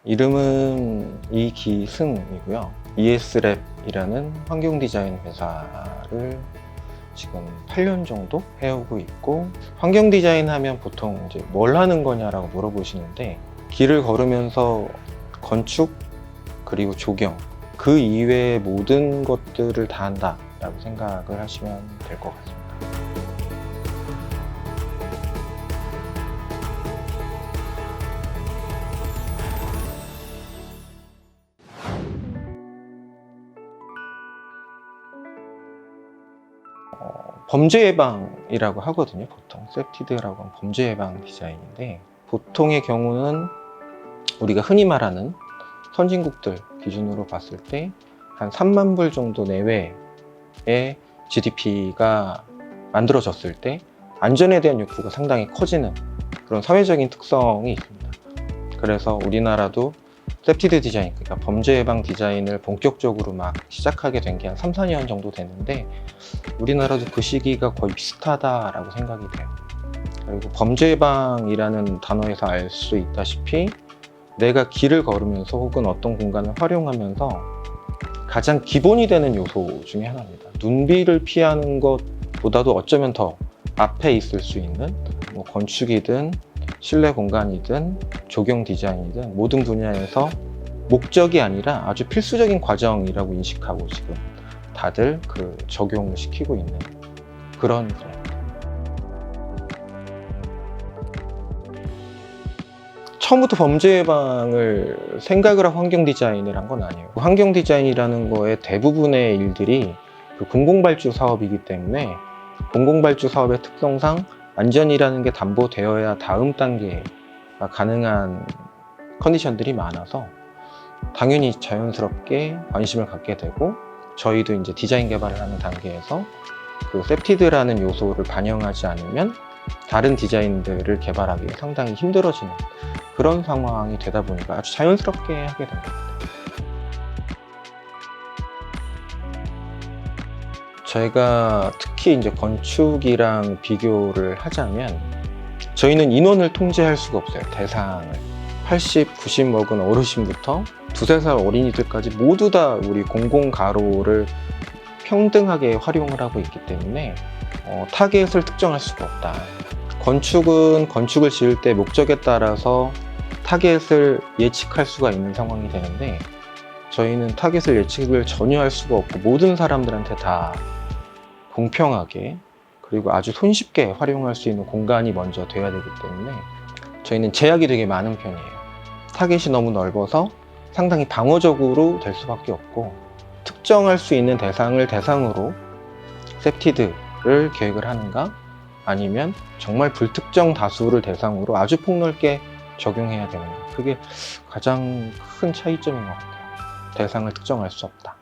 이름은 이기승이고요. ES랩이라는 환경 디자인 회사를 지금 8년 정도 해오고 있고, 환경 디자인 하면 보통 이제 뭘 하는 거냐라고 물어보시는데, 길을 걸으면서 건축 그리고 조경 그 이외의 모든 것들을 다 한다라고 생각을 하시면 될 것 같습니다. 범죄 예방이라고 하거든요. 보통 세프티드라고 하면 범죄 예방 디자인인데, 보통의 경우는 우리가 흔히 말하는 선진국들 기준으로 봤을 때 한 3만 불 정도 내외의 GDP가 만들어졌을 때 안전에 대한 욕구가 상당히 커지는 그런 사회적인 특성이 있습니다. 그래서 우리나라도 세프티드 디자인, 그러니까 범죄 예방 디자인을 본격적으로 막 시작하게 된 게 한 3, 4년 정도 됐는데, 우리나라도 그 시기가 거의 비슷하다라고 생각이 돼요. 그리고 범죄 예방이라는 단어에서 알 수 있다시피, 내가 길을 걸으면서 혹은 어떤 공간을 활용하면서 가장 기본이 되는 요소 중에 하나입니다. 눈비를 피하는 것보다도 어쩌면 더 앞에 있을 수 있는 뭐 건축이든 실내 공간이든 조경 디자인이든 모든 분야에서 목적이 아니라 아주 필수적인 과정이라고 인식하고 지금 다들 그 적용을 시키고 있는 그런 분야입니다. 처음부터 범죄 예방을 생각을 하고 환경 디자인을 한 건 아니에요. 환경 디자인이라는 거의 대부분의 일들이 그 공공발주 사업이기 때문에, 공공발주 사업의 특성상 안전이라는 게 담보되어야 다음 단계가 가능한 컨디션들이 많아서 당연히 자연스럽게 관심을 갖게 되고, 저희도 이제 디자인 개발을 하는 단계에서 그 세프티드라는 요소를 반영하지 않으면 다른 디자인들을 개발하기가 상당히 힘들어지는 그런 상황이 되다 보니까 아주 자연스럽게 하게 된 겁니다. 저희가 특히 이제 건축이랑 비교를 하자면, 저희는 인원을 통제할 수가 없어요. 대상을 80, 90 먹은 어르신부터 2~3살 어린이들까지 모두 다 우리 공공가로를 평등하게 활용을 하고 있기 때문에 타겟을 특정할 수가 없다. 건축은 건축을 지을 때 목적에 따라서 타겟을 예측할 수가 있는 상황이 되는데, 저희는 타겟을 예측을 전혀 할 수가 없고 모든 사람들한테 다 공평하게 그리고 아주 손쉽게 활용할 수 있는 공간이 먼저 돼야 되기 때문에 저희는 제약이 되게 많은 편이에요. 타겟이 너무 넓어서 상당히 방어적으로 될 수밖에 없고, 특정할 수 있는 대상을 대상으로 세프티드를 계획을 하는가, 아니면 정말 불특정 다수를 대상으로 아주 폭넓게 적용해야 되는가, 그게 가장 큰 차이점인 것 같아요. 대상을 특정할 수 없다.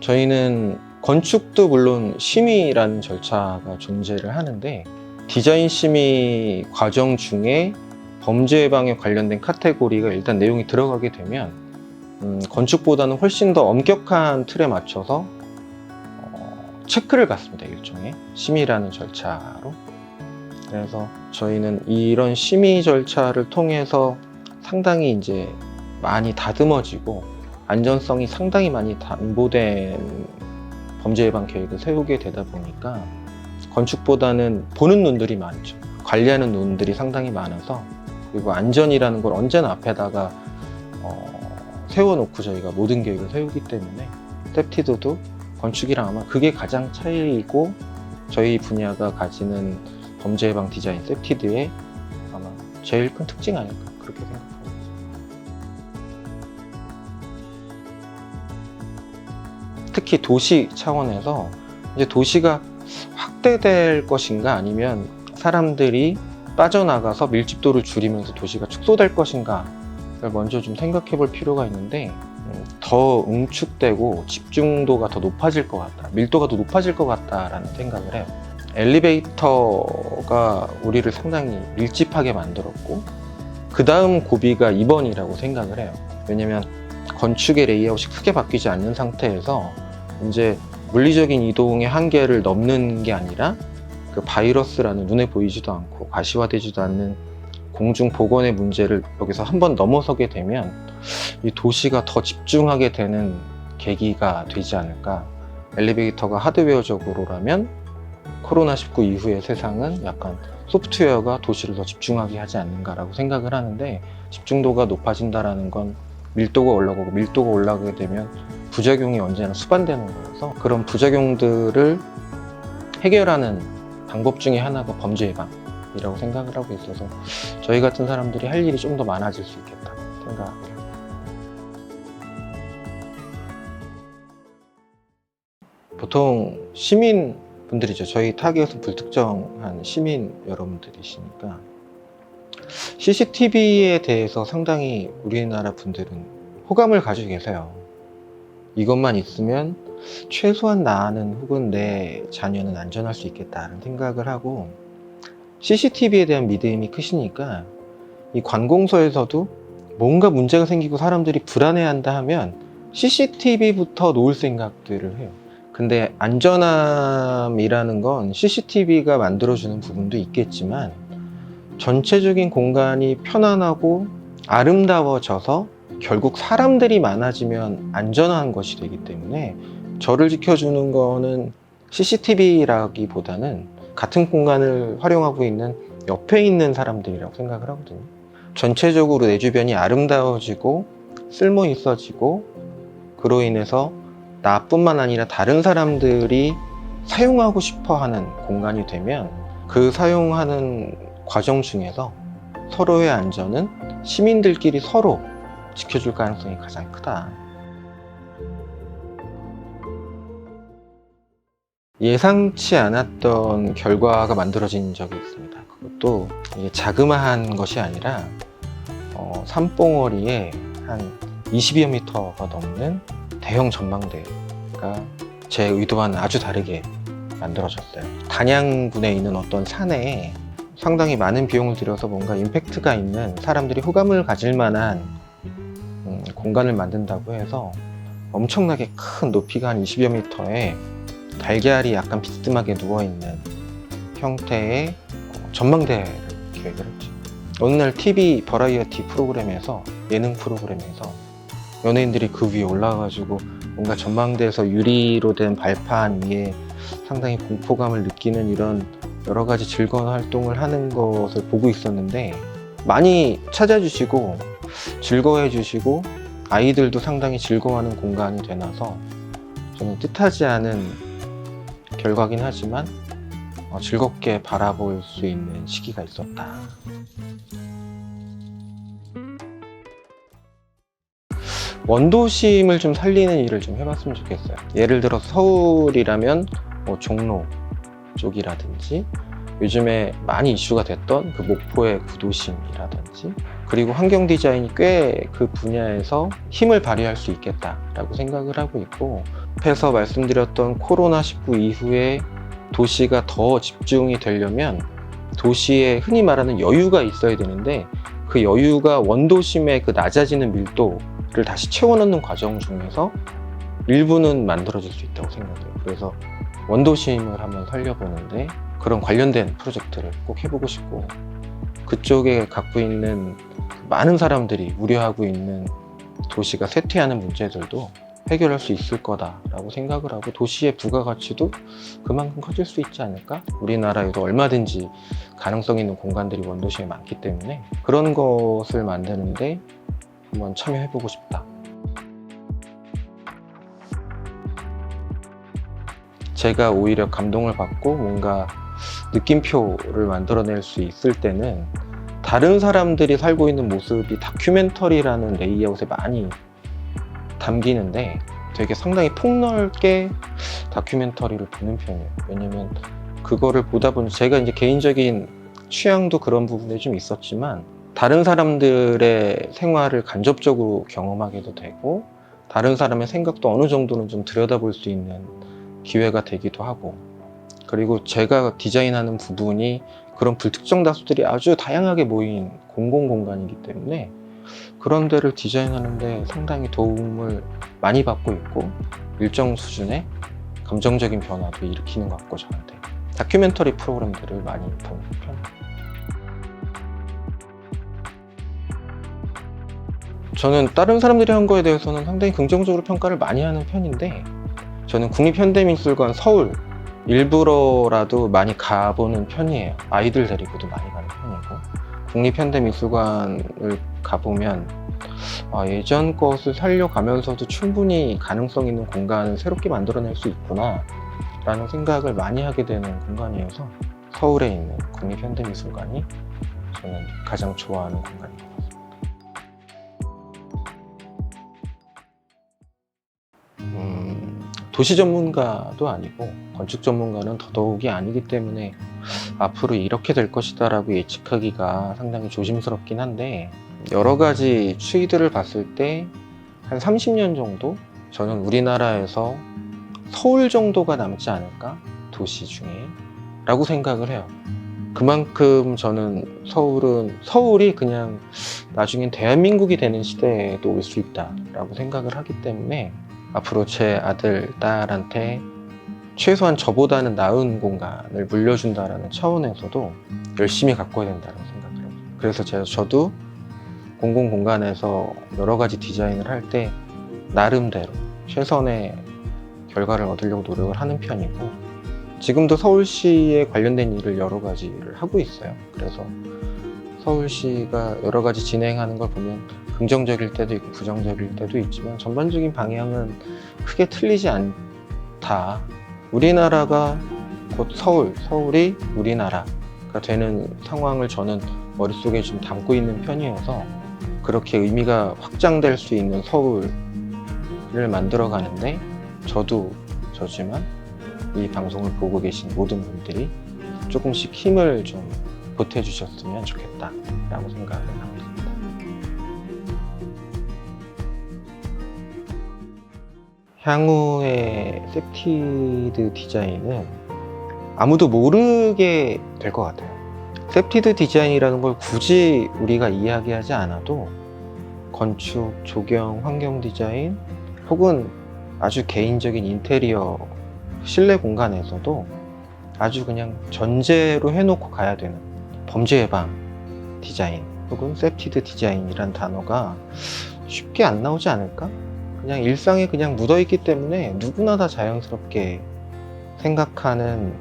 저희는 건축도 물론 심의라는 절차가 존재를 하는데, 디자인 심의 과정 중에 범죄 예방에 관련된 카테고리가 일단 내용이 들어가게 되면 건축보다는 훨씬 더 엄격한 틀에 맞춰서 체크를 받습니다. 일종의 심의라는 절차로. 그래서 저희는 이런 심의 절차를 통해서 상당히 이제 많이 다듬어지고 안전성이 상당히 많이 담보된 범죄 예방 계획을 세우게 되다 보니까 건축보다는 보는 눈들이 많죠. 관리하는 눈들이 상당히 많아서, 그리고 안전이라는 걸 언제나 앞에다가 세워놓고 저희가 모든 계획을 세우기 때문에 세프티드도 건축이랑 아마 그게 가장 차이이고, 저희 분야가 가지는 범죄 예방 디자인 세프티드의 아마 제일 큰 특징 아닐까, 그렇게 생각합니다. 특히 도시 차원에서 이제 도시가 확대될 것인가, 아니면 사람들이 빠져나가서 밀집도를 줄이면서 도시가 축소될 것인가를 먼저 좀 생각해 볼 필요가 있는데, 더 응축되고 집중도가 더 높아질 것 같다, 밀도가 더 높아질 것 같다라는 생각을 해요. 엘리베이터가 우리를 상당히 밀집하게 만들었고, 그 다음 고비가 2번이라고 생각을 해요. 왜냐면 건축의 레이아웃이 크게 바뀌지 않는 상태에서 이제 물리적인 이동의 한계를 넘는 게 아니라 그 바이러스라는 눈에 보이지도 않고 가시화되지도 않는 공중 보건의 문제를 여기서 한번 넘어서게 되면 이 도시가 더 집중하게 되는 계기가 되지 않을까. 엘리베이터가 하드웨어적으로라면 코로나19 이후의 세상은 약간 소프트웨어가 도시를 더 집중하게 하지 않는가라고 생각을 하는데, 집중도가 높아진다라는 건 밀도가 올라가고, 밀도가 올라가게 되면 부작용이 언제나 수반되는 거여서, 그런 부작용들을 해결하는 방법 중에 하나가 범죄 예방이라고 생각을 하고 있어서 저희 같은 사람들이 할 일이 좀 더 많아질 수 있겠다 생각합니다. 보통 시민분들이죠. 저희 타겟은 불특정한 시민 여러분들이시니까 CCTV에 대해서 상당히 우리나라 분들은 호감을 가지고 계세요. 이것만 있으면 최소한 나는 혹은 내 자녀는 안전할 수 있겠다는 생각을 하고, CCTV에 대한 믿음이 크시니까 이 관공서에서도 뭔가 문제가 생기고 사람들이 불안해한다 하면 CCTV부터 놓을 생각들을 해요. 근데 안전함이라는 건 CCTV가 만들어주는 부분도 있겠지만, 전체적인 공간이 편안하고 아름다워져서 결국 사람들이 많아지면 안전한 것이 되기 때문에, 저를 지켜주는 거는 CCTV라기보다는 같은 공간을 활용하고 있는 옆에 있는 사람들이라고 생각을 하거든요. 전체적으로 내 주변이 아름다워지고 쓸모 있어지고, 그로 인해서 나뿐만 아니라 다른 사람들이 사용하고 싶어 하는 공간이 되면, 그 사용하는 과정 중에서 서로의 안전은 시민들끼리 서로 지켜줄 가능성이 가장 크다. 예상치 않았던 결과가 만들어진 적이 있습니다. 그것도 이게 자그마한 것이 아니라 산봉우리에 한 20여 미터가 넘는 대형 전망대가 제 의도와는 아주 다르게 만들어졌어요. 단양군에 있는 어떤 산에 상당히 많은 비용을 들여서 뭔가 임팩트가 있는, 사람들이 호감을 가질 만한 공간을 만든다고 해서 엄청나게 큰 높이가 한 20여 미터에 달걀이 약간 비스듬하게 누워있는 형태의 전망대를 기획을 했죠. 어느 날 TV 버라이어티 프로그램에서, 예능 프로그램에서 연예인들이 그 위에 올라가가지고 뭔가 전망대에서 유리로 된 발판 위에 상당히 공포감을 느끼는 이런 여러 가지 즐거운 활동을 하는 것을 보고 있었는데, 많이 찾아주시고 즐거워해 주시고 아이들도 상당히 즐거워하는 공간이 되나서 저는 뜻하지 않은 결과긴 하지만 즐겁게 바라볼 수 있는 시기가 있었다. 원도심을 좀 살리는 일을 좀 해봤으면 좋겠어요. 예를 들어 서울이라면 종로 쪽이라든지, 요즘에 많이 이슈가 됐던 그 목포의 구도심이라든지, 그리고 환경 디자인이 꽤 그 분야에서 힘을 발휘할 수 있겠다라고 생각을 하고 있고, 앞에서 말씀드렸던 코로나19 이후에 도시가 더 집중이 되려면 도시에 흔히 말하는 여유가 있어야 되는데, 그 여유가 원도심의 그 낮아지는 밀도를 다시 채워넣는 과정 중에서 일부는 만들어질 수 있다고 생각해요. 그래서 원도심을 한번 살려보는데 그런 관련된 프로젝트를 꼭 해보고 싶고, 그쪽에 갖고 있는 많은 사람들이 우려하고 있는 도시가 쇠퇴하는 문제들도 해결할 수 있을 거다라고 생각을 하고, 도시의 부가가치도 그만큼 커질 수 있지 않을까? 우리나라에도 얼마든지 가능성 있는 공간들이 원도심에 많기 때문에 그런 것을 만드는데 한번 참여해보고 싶다. 제가 오히려 감동을 받고 뭔가 느낌표를 만들어낼 수 있을 때는 다른 사람들이 살고 있는 모습이 다큐멘터리라는 레이아웃에 많이 담기는데, 되게 상당히 폭넓게 다큐멘터리를 보는 편이에요. 왜냐면 그거를 보다 보니 제가 이제 개인적인 취향도 그런 부분에 좀 있었지만, 다른 사람들의 생활을 간접적으로 경험하게도 되고, 다른 사람의 생각도 어느 정도는 좀 들여다볼 수 있는 기회가 되기도 하고, 그리고 제가 디자인하는 부분이 그런 불특정 다수들이 아주 다양하게 모인 공공공간이기 때문에 그런 데를 디자인하는데 상당히 도움을 많이 받고 있고, 일정 수준의 감정적인 변화도 일으키는 것 같고 저한테. 다큐멘터리 프로그램들을 많이 보는 편이에요. 저는 다른 사람들이 한 거에 대해서는 상당히 긍정적으로 평가를 많이 하는 편인데, 저는 국립현대미술관 서울 일부러라도 많이 가보는 편이에요. 아이들 데리고도 많이 가는 편이고, 국립현대미술관을 가보면 예전 것을 살려가면서도 충분히 가능성 있는 공간을 새롭게 만들어낼 수 있구나 라는 생각을 많이 하게 되는 공간이어서 서울에 있는 국립현대미술관이 저는 가장 좋아하는 공간입니다. 도시 전문가도 아니고 건축 전문가는 더더욱이 아니기 때문에 앞으로 이렇게 될 것이다 라고 예측하기가 상당히 조심스럽긴 한데, 여러 가지 추이들을 봤을 때 한 30년 정도 저는 우리나라에서 서울 정도가 남지 않을까, 도시 중에 라고 생각을 해요. 그만큼 저는 서울이 그냥 나중엔 대한민국이 되는 시대에도 올 수 있다 라고 생각을 하기 때문에, 앞으로 제 아들, 딸한테 최소한 저보다는 나은 공간을 물려준다라는 차원에서도 열심히 가꿔야 된다는 생각을 해요. 그래서 저도 공공공간에서 여러 가지 디자인을 할 때 나름대로 최선의 결과를 얻으려고 노력을 하는 편이고, 지금도 서울시에 관련된 일을 여러 가지를 하고 있어요. 그래서 서울시가 여러 가지 진행하는 걸 보면 긍정적일 때도 있고 부정적일 때도 있지만 전반적인 방향은 크게 틀리지 않다. 우리나라가 곧 서울이 우리나라가 되는 상황을 저는 머릿속에 좀 담고 있는 편이어서, 그렇게 의미가 확장될 수 있는 서울을 만들어 가는데 저지만 이 방송을 보고 계신 모든 분들이 조금씩 힘을 좀 보태주셨으면 좋겠다라고 생각을 하고 있습니다. 향후의 셉티드 디자인은 아무도 모르게 될 것 같아요. 셉티드 디자인이라는 걸 굳이 우리가 이야기하지 않아도 건축, 조경, 환경 디자인 혹은 아주 개인적인 인테리어 실내 공간에서도 아주 그냥 전제로 해놓고 가야 되는 범죄 예방 디자인 혹은 셉티드 디자인이란 단어가 쉽게 안 나오지 않을까? 그냥 일상에 그냥 묻어있기 때문에 누구나 다 자연스럽게 생각하는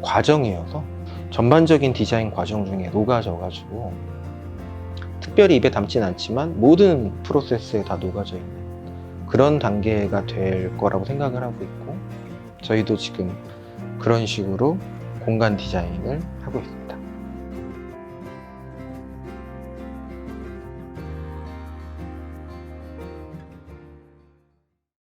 과정이어서 전반적인 디자인 과정 중에 녹아져가지고 특별히 입에 담진 않지만 모든 프로세스에 다 녹아져 있는 그런 단계가 될 거라고 생각을 하고 있고, 저희도 지금 그런 식으로 공간 디자인을 하고 있습니다.